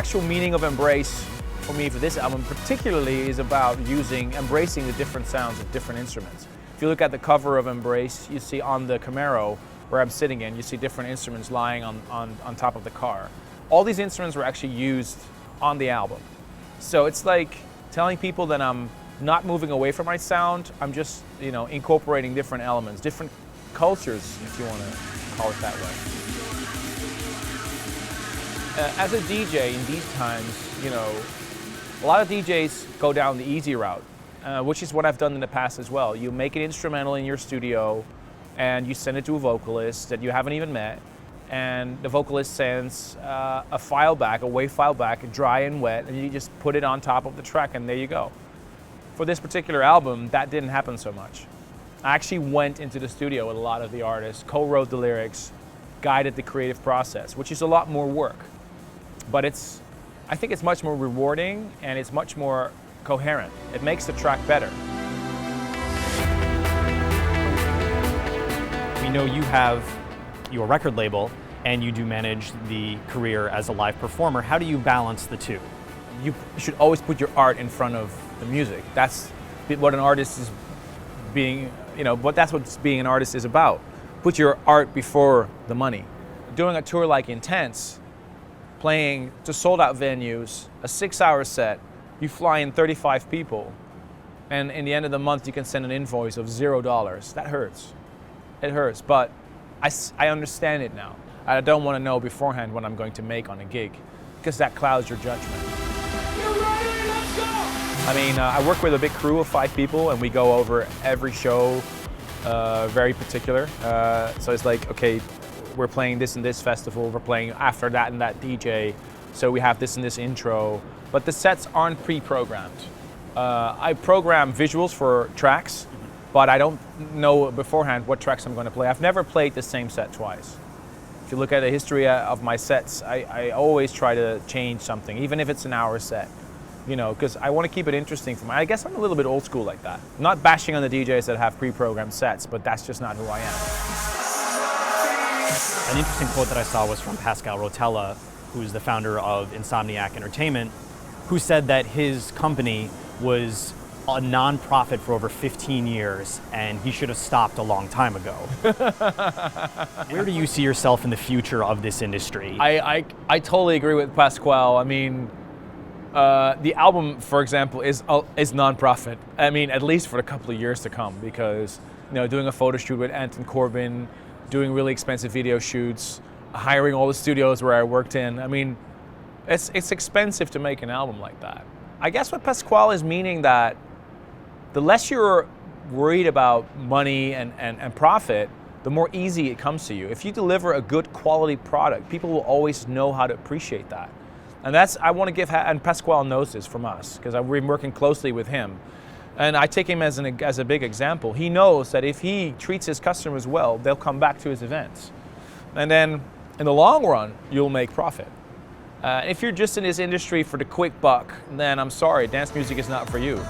actual meaning of embrace for me for this album particularly is about embracing the different sounds of different instruments. If you look at the cover of Embrace, you see on the Camaro, where I'm sitting in, you see different instruments lying on top of the car. All these instruments were actually used on the album. So it's like telling people that I'm not moving away from my sound, I'm just, incorporating different elements, different cultures, if you want to call it that way. As a DJ in these times, a lot of DJs go down the easy route, which is what I've done in the past as well. You make an instrumental in your studio and you send it to a vocalist that you haven't even met, and the vocalist sends a WAV file back, dry and wet, and you just put it on top of the track and there you go. For this particular album, that didn't happen so much. I actually went into the studio with a lot of the artists, co-wrote the lyrics, guided the creative process, which is a lot more work. But I think it's much more rewarding and it's much more coherent. It makes the track better. We know you have your record label and you do manage the career as a live performer. How do you balance the two? You should always put your art in front of the music. That's what an artist is that's what being an artist is about. Put your art before the money. Doing a tour like Intense, playing to sold out venues, a 6-hour set, you fly in 35 people, and in the end of the month you can send an invoice of $0. That hurts. It hurts, but I understand it now. I don't want to know beforehand what I'm going to make on a gig, because that clouds your judgment. I mean, I work with a big crew of 5 people and we go over every show, very particular. So it's like, okay, we're playing this and this festival, we're playing after that and that DJ, so we have this and this intro. But the sets aren't pre-programmed. I program visuals for tracks, but I don't know beforehand what tracks I'm going to play. I've never played the same set twice. If you look at the history of my sets, I always try to change something, even if it's an hour set. Because I want to keep it interesting for I guess I'm a little bit old school like that. I'm not bashing on the DJs that have pre-programmed sets, but that's just not who I am. An interesting quote that I saw was from Pascal Rotella, who's the founder of Insomniac Entertainment, who said that his company was a non-profit for over 15 years and he should have stopped a long time ago. Where do you see yourself in the future of this industry? I totally agree with Pascal. I mean, the album, for example, is non-profit. I mean, at least for a couple of years to come, because doing a photo shoot with Anton Corbin, doing really expensive video shoots, hiring all the studios where I worked in. I mean, it's expensive to make an album like that. I guess what Pascal is meaning that the less you're worried about money and profit, the more easy it comes to you. If you deliver a good quality product, people will always know how to appreciate that. And I want to give, and Pascal knows this from us, because I've been working closely with him. And I take him as a big example. He knows that if he treats his customers well, they'll come back to his events. And then in the long run, you'll make profit. If you're just in this industry for the quick buck, then I'm sorry, dance music is not for you.